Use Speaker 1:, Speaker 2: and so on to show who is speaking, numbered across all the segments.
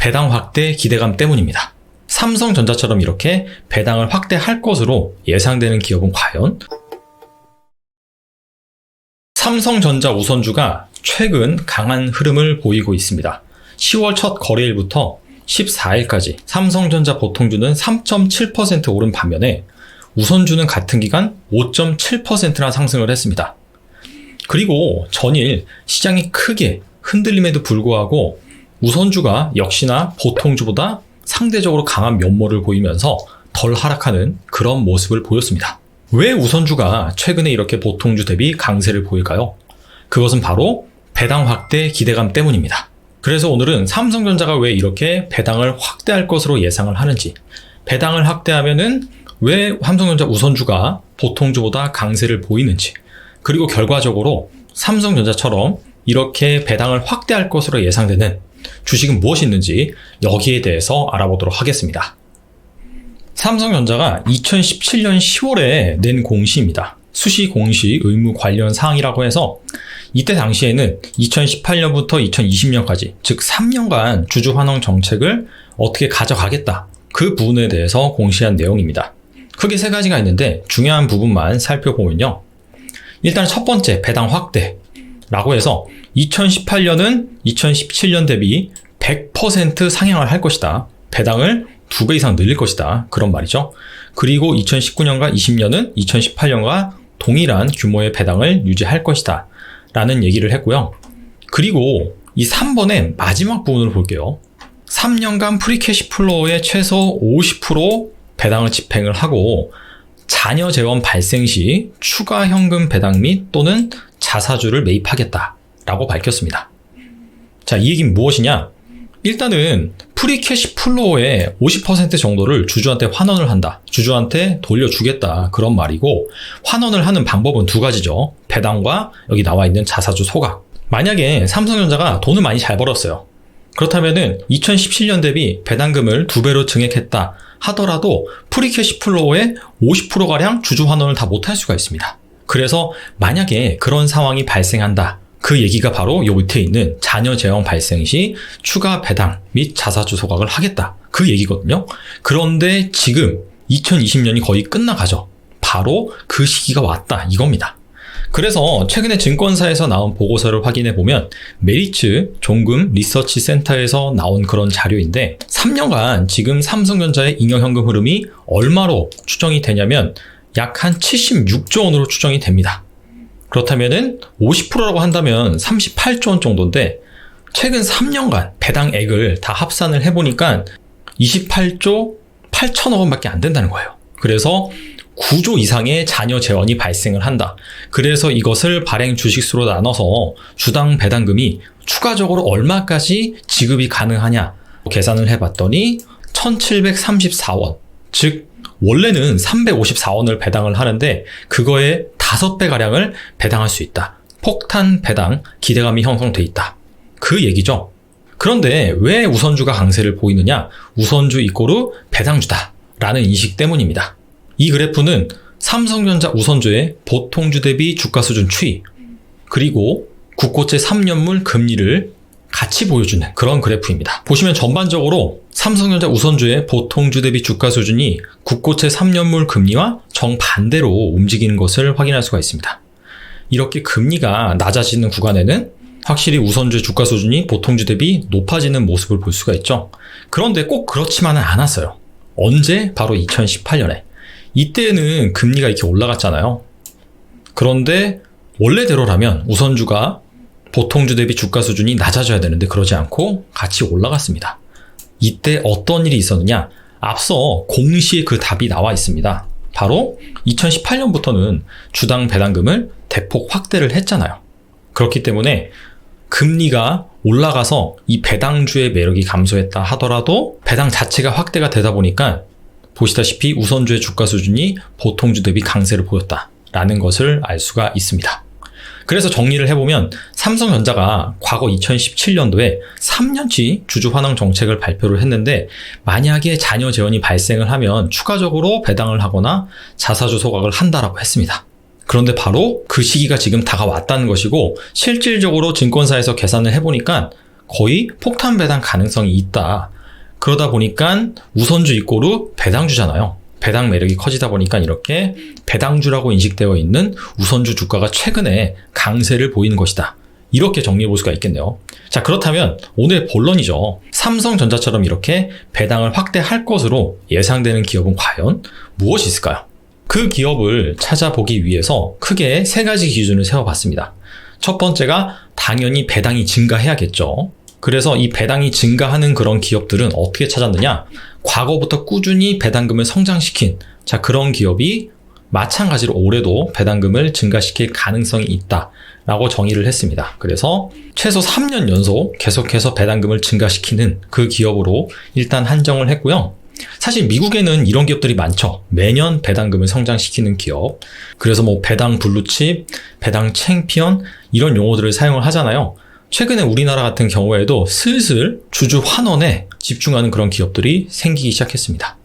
Speaker 1: 배당 확대 기대감 때문입니다. 삼성전자처럼 이렇게 배당을 확대할 것으로 예상되는 기업은 과연? 삼성전자 우선주가 최근 강한 흐름을 보이고 있습니다. 10월 첫 거래일부터 14일까지 삼성전자 보통주는 3.7% 오른 반면에 우선주는 같은 기간 5.7%나 상승을 했습니다. 그리고 전일 시장이 크게 흔들림에도 불구하고 우선주가 역시나 보통주보다 상대적으로 강한 면모를 보이면서 덜 하락하는 그런 모습을 보였습니다. 왜 우선주가 최근에 이렇게 보통주 대비 강세를 보일까요? 그것은 바로 배당 확대 기대감 때문입니다. 그래서 오늘은 삼성전자가 왜 이렇게 배당을 확대할 것으로 예상을 하는지, 배당을 확대하면은 왜 삼성전자 우선주가 보통주보다 강세를 보이는지, 그리고 결과적으로 삼성전자처럼 이렇게 배당을 확대할 것으로 예상되는 주식은 무엇이 있는지 여기에 대해서 알아보도록 하겠습니다. 삼성전자가 2017년 10월에 낸 공시입니다. 수시 공시 의무 관련 사항이라고 해서 이때 당시에는 2018년부터 2020년까지 즉 3년간 주주 환원 정책을 어떻게 가져가겠다, 그 부분에 대해서 공시한 내용입니다. 크게 세 가지가 있는데 중요한 부분만 살펴보면요. 일단 첫 번째, 배당 확대라고 해서 2018년은 2017년 대비 100% 상향을 할 것이다. 배당을 2배 이상 늘릴 것이다. 그런 말이죠. 그리고 2019년과 20년은 2018년과 동일한 규모의 배당을 유지할 것이다. 라는 얘기를 했고요. 그리고 이 3번의 마지막 부분을 볼게요. 3년간 프리캐시 플로우의 최소 50% 배당을 집행을 하고 자녀 재원 발생 시 추가 현금 배당 및 또는 자사주를 매입하겠다라고 밝혔습니다. 자, 이 얘기는 무엇이냐? 일단은 프리캐시 플로우의 50% 정도를 주주한테 환원을 한다. 주주한테 돌려주겠다. 그런 말이고, 환원을 하는 방법은 두 가지죠. 배당과 여기 나와 있는 자사주 소각. 만약에 삼성전자가 돈을 많이 잘 벌었어요. 그렇다면은 2017년 대비 배당금을 2배로 증액했다 하더라도 프리캐시 플로우의 50%가량 주주 환원을 다 못할 수가 있습니다. 그래서 만약에 그런 상황이 발생한다, 그 얘기가 바로 요 밑에 있는 자녀 재원 발생 시 추가 배당 및 자사주 소각을 하겠다, 그 얘기거든요. 그런데 지금 2020년이 거의 끝나가죠. 바로 그 시기가 왔다, 이겁니다. 그래서 최근에 증권사에서 나온 보고서를 확인해 보면 메리츠 종금 리서치 센터에서 나온 그런 자료인데 3년간 지금 삼성전자의 잉여현금 흐름이 얼마로 추정이 되냐면 약 한 76조 원으로 추정이 됩니다. 그렇다면은 50%라고 한다면 38조 원 정도인데 최근 3년간 배당액을 다 합산을 해보니까 28조 8천억 원밖에 안 된다는 거예요. 그래서 9조 이상의 자녀 재원이 발생을 한다. 그래서 이것을 발행 주식수로 나눠서 주당 배당금이 추가적으로 얼마까지 지급이 가능하냐 계산을 해봤더니 1734원, 즉 원래는 354원을 배당을 하는데 그거의 5배가량을 배당할 수 있다. 폭탄 배당 기대감이 형성돼 있다. 그 얘기죠. 그런데 왜 우선주가 강세를 보이느냐? 우선주 이꼬르 배당주다 라는 인식 때문입니다. 이 그래프는 삼성전자 우선주의 보통주 대비 주가 수준 추이, 그리고 국고채 3년물 금리를 같이 보여주는 그런 그래프입니다. 보시면 전반적으로 삼성전자 우선주의 보통주 대비 주가 수준이 국고채 3년물 금리와 정반대로 움직이는 것을 확인할 수가 있습니다. 이렇게 금리가 낮아지는 구간에는 확실히 우선주의 주가 수준이 보통주 대비 높아지는 모습을 볼 수가 있죠. 그런데 꼭 그렇지만은 않았어요. 언제? 바로 2018년에. 이때는 금리가 이렇게 올라갔잖아요. 그런데 원래대로라면 우선주가 보통주 대비 주가 수준이 낮아져야 되는데 그러지 않고 같이 올라갔습니다. 이때 어떤 일이 있었느냐? 앞서 공시에 그 답이 나와 있습니다. 바로 2018년부터는 주당 배당금을 대폭 확대를 했잖아요. 그렇기 때문에 금리가 올라가서 이 배당주의 매력이 감소했다 하더라도 배당 자체가 확대가 되다 보니까 보시다시피 우선주의 주가 수준이 보통주 대비 강세를 보였다라는 것을 알 수가 있습니다. 그래서 정리를 해보면 삼성전자가 과거 2017년도에 3년치 주주 환원 정책을 발표를 했는데 만약에 자녀 재원이 발생을 하면 추가적으로 배당을 하거나 자사주 소각을 한다라고 했습니다. 그런데 바로 그 시기가 지금 다가왔다는 것이고 실질적으로 증권사에서 계산을 해보니까 거의 폭탄 배당 가능성이 있다. 그러다 보니까 우선주 이꼬르 배당주잖아요. 배당 매력이 커지다 보니까 이렇게 배당주라고 인식되어 있는 우선주 주가가 최근에 강세를 보이는 것이다. 이렇게 정리해 볼 수가 있겠네요. 자, 그렇다면 오늘의 본론이죠. 삼성전자처럼 이렇게 배당을 확대할 것으로 예상되는 기업은 과연 무엇이 있을까요? 그 기업을 찾아보기 위해서 크게 3가지 기준을 세워봤습니다. 첫 번째가 당연히 배당이 증가해야겠죠. 그래서 이 배당이 증가하는 그런 기업들은 어떻게 찾았느냐? 과거부터 꾸준히 배당금을 성장시킨 그런 기업이 마찬가지로 올해도 배당금을 증가시킬 가능성이 있다라고 정의를 했습니다. 그래서 최소 3년 연속 계속해서 배당금을 증가시키는 그 기업으로 일단 한정을 했고요. 사실 미국에는 이런 기업들이 많죠. 매년 배당금을 성장시키는 기업. 그래서 배당 블루칩, 배당 챔피언 이런 용어들을 사용을 하잖아요. 최근에 우리나라 같은 경우에도 슬슬 주주 환원에 집중하는 그런 기업들이 생기기 시작했습니다.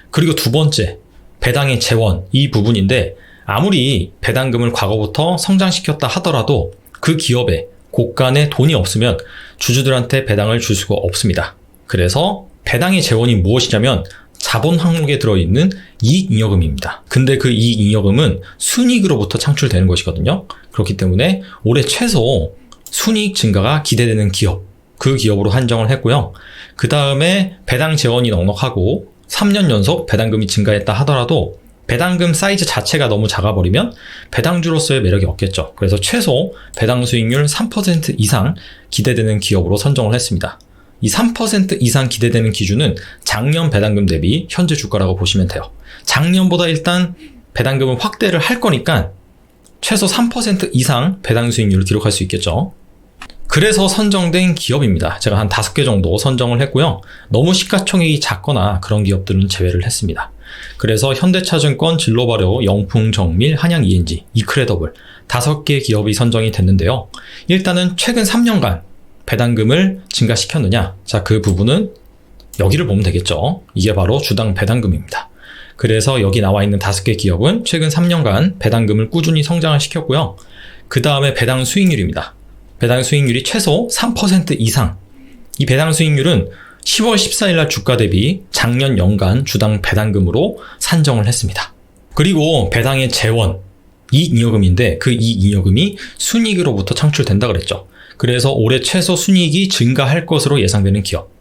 Speaker 1: 그리고 두 번째, 배당의 재원, 이 부분인데 아무리 배당금을 과거부터 성장시켰다 하더라도 그 기업에 곳간에 돈이 없으면 주주들한테 배당을 줄 수가 없습니다. 그래서 배당의 재원이 무엇이냐면 자본 항목에 들어있는 이익잉여금입니다. 근데 그 이익잉여금은 순이익으로부터 창출되는 것이거든요. 그렇기 때문에 올해 최소 순이익 증가가 기대되는 기업, 그 기업으로 한정을 했고요. 그 다음에 배당 재원이 넉넉하고 3년 연속 배당금이 증가했다 하더라도 배당금 사이즈 자체가 너무 작아버리면 배당주로서의 매력이 없겠죠. 그래서 최소 배당 수익률 3% 이상 기대되는 기업으로 선정을 했습니다. 이 3% 이상 기대되는 기준은 작년 배당금 대비 현재 주가라고 보시면 돼요. 작년보다 일단 배당금을 확대를 할 거니까 최소 3% 이상 배당 수익률을 기록할 수 있겠죠. 그래서 선정된 기업입니다. 제가 한 5개 정도 선정을 했고요. 너무 시가총액이 작거나 그런 기업들은 제외를 했습니다. 그래서 현대차증권, 진로발효, 영풍정밀, 한양-ENG, 이크레더블 5개 기업이 선정이 됐는데요. 일단은 최근 3년간 배당금을 증가시켰느냐? 그 부분은 여기를 보면 되겠죠. 이게 바로 주당 배당금입니다. 그래서 여기 나와 있는 5개 기업은 최근 3년간 배당금을 꾸준히 성장을 시켰고요. 그 다음에 배당 수익률입니다. 배당 수익률이 최소 3% 이상. 이 배당 수익률은 10월 14일 날 주가 대비 작년 연간 주당 배당금으로 산정을 했습니다. 그리고 배당의 재원, 이익잉여금인데 그 이익잉여금이 순이익으로부터 창출된다 그랬죠. 그래서 올해 최소 순이익이 증가할 것으로 예상되는 기업.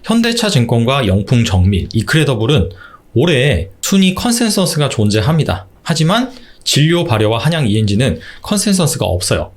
Speaker 1: 현대차증권과 영풍정밀, 이크레더블은 올해 순이익 컨센서스가 존재합니다. 하지만 진료발효와 한양-ENG는 컨센서스가 없어요.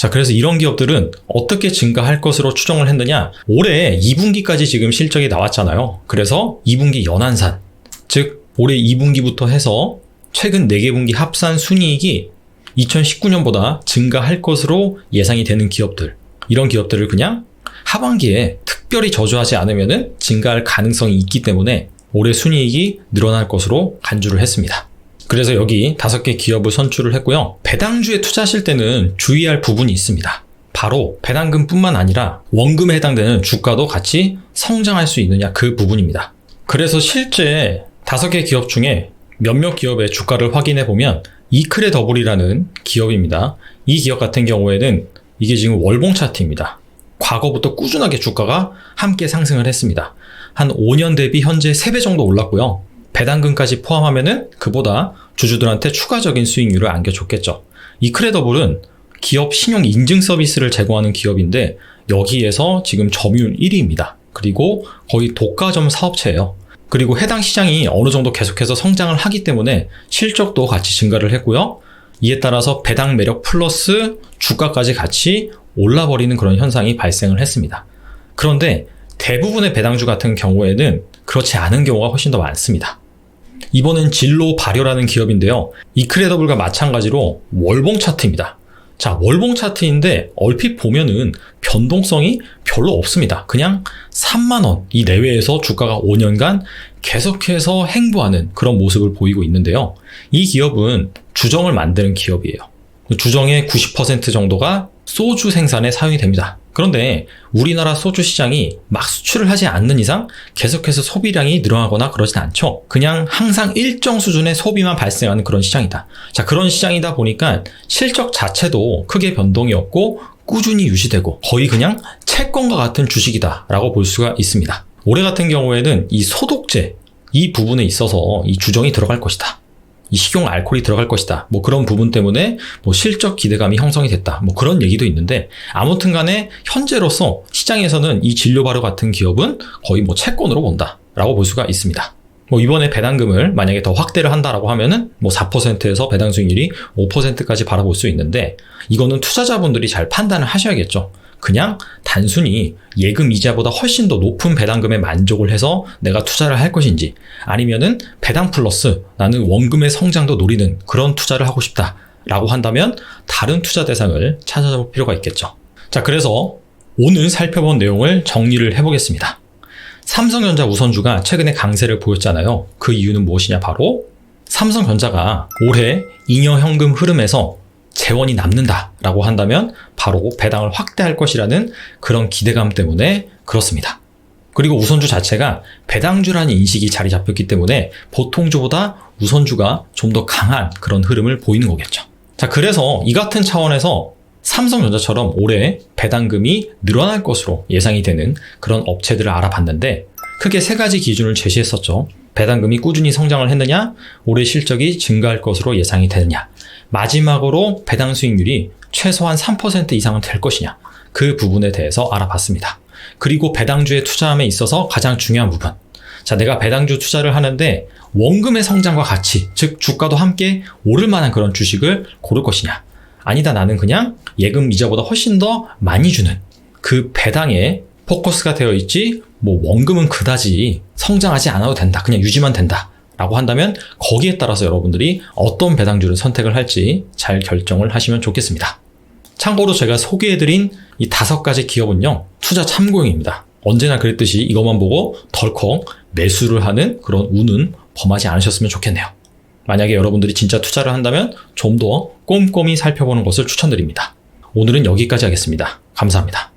Speaker 1: 그래서 이런 기업들은 어떻게 증가할 것으로 추정을 했느냐? 올해 2분기까지 지금 실적이 나왔잖아요. 그래서 2분기 연한산, 즉 올해 2분기부터 해서 최근 4개 분기 합산 순이익이 2019년보다 증가할 것으로 예상이 되는 기업들, 이런 기업들을 그냥 하반기에 특별히 저조하지 않으면 증가할 가능성이 있기 때문에 올해 순이익이 늘어날 것으로 간주를 했습니다. 그래서 여기 5개 기업을 선출을 했고요. 배당주에 투자하실 때는 주의할 부분이 있습니다. 바로 배당금뿐만 아니라 원금에 해당되는 주가도 같이 성장할 수 있느냐, 그 부분입니다. 그래서 실제 5개 기업 중에 몇몇 기업의 주가를 확인해 보면 이크레더블이라는 기업입니다. 이 기업 같은 경우에는 이게 지금 월봉 차트입니다. 과거부터 꾸준하게 주가가 함께 상승을 했습니다. 한 5년 대비 현재 3배 정도 올랐고요. 배당금까지 포함하면은 그보다 주주들한테 추가적인 수익률을 안겨줬겠죠. 이크레더블은 기업 신용 인증 서비스를 제공하는 기업인데 여기에서 지금 점유율 1위입니다. 그리고 거의 독과점 사업체예요. 그리고 해당 시장이 어느 정도 계속해서 성장을 하기 때문에 실적도 같이 증가를 했고요. 이에 따라서 배당 매력 플러스 주가까지 같이 올라버리는 그런 현상이 발생을 했습니다. 그런데 대부분의 배당주 같은 경우에는 그렇지 않은 경우가 훨씬 더 많습니다. 이번엔 진로발효라는 기업인데요. 이크레더블과 마찬가지로 월봉 차트입니다. 월봉 차트인데 얼핏 보면은 변동성이 별로 없습니다. 그냥 3만원 이 내외에서 주가가 5년간 계속해서 행보하는 그런 모습을 보이고 있는데요. 이 기업은 주정을 만드는 기업이에요. 주정의 90% 정도가 소주 생산에 사용이 됩니다. 그런데 우리나라 소주 시장이 막 수출을 하지 않는 이상 계속해서 소비량이 늘어나거나 그러진 않죠. 그냥 항상 일정 수준의 소비만 발생하는 그런 시장이다. 그런 시장이다 보니까 실적 자체도 크게 변동이 없고 꾸준히 유지되고 거의 그냥 채권과 같은 주식이다 라고 볼 수가 있습니다. 올해 같은 경우에는 이 소독제, 이 부분에 있어서 이 주정이 들어갈 것이다. 이 식용 알코올이 들어갈 것이다. 뭐 그런 부분 때문에 뭐 실적 기대감이 형성이 됐다. 뭐 그런 얘기도 있는데, 아무튼 간에 현재로서 시장에서는 이 진료바료 같은 기업은 거의 뭐 채권으로 본다라고 볼 수가 있습니다. 뭐 이번에 배당금을 만약에 더 확대를 한다라고 하면은 뭐 4%에서 배당 수익률이 5%까지 바라볼 수 있는데, 이거는 투자자분들이 잘 판단을 하셔야겠죠. 그냥 단순히 예금 이자보다 훨씬 더 높은 배당금에 만족을 해서 내가 투자를 할 것인지, 아니면은 배당 플러스 나는 원금의 성장도 노리는 그런 투자를 하고 싶다라고 한다면 다른 투자 대상을 찾아볼 필요가 있겠죠. 자, 그래서 오늘 살펴본 내용을 정리를 해보겠습니다. 삼성전자 우선주가 최근에 강세를 보였잖아요. 그 이유는 무엇이냐? 바로 삼성전자가 올해 잉여 현금 흐름에서 재원이 남는다라고 한다면 바로 배당을 확대할 것이라는 그런 기대감 때문에 그렇습니다. 그리고 우선주 자체가 배당주라는 인식이 자리 잡혔기 때문에 보통주보다 우선주가 좀 더 강한 그런 흐름을 보이는 거겠죠. 자, 그래서 이 같은 차원에서 삼성전자처럼 올해 배당금이 늘어날 것으로 예상이 되는 그런 업체들을 알아봤는데, 크게 세 가지 기준을 제시했었죠. 배당금이 꾸준히 성장을 했느냐, 올해 실적이 증가할 것으로 예상이 되느냐, 마지막으로 배당 수익률이 최소한 3% 이상은 될 것이냐, 그 부분에 대해서 알아봤습니다. 그리고 배당주에 투자함에 있어서 가장 중요한 부분, 자, 내가 배당주 투자를 하는데 원금의 성장과 같이, 즉 주가도 함께 오를 만한 그런 주식을 고를 것이냐, 아니다, 나는 그냥 예금 이자보다 훨씬 더 많이 주는 그 배당에 포커스가 되어 있지, 뭐 원금은 그다지 성장하지 않아도 된다, 그냥 유지만 된다 라고 한다면 거기에 따라서 여러분들이 어떤 배당주를 선택을 할지 잘 결정을 하시면 좋겠습니다. 참고로 제가 소개해드린 이 5가지 기업은요, 투자 참고용입니다. 언제나 그랬듯이 이것만 보고 덜컥 매수를 하는 그런 운은 범하지 않으셨으면 좋겠네요. 만약에 여러분들이 진짜 투자를 한다면 좀 더 꼼꼼히 살펴보는 것을 추천드립니다. 오늘은 여기까지 하겠습니다. 감사합니다.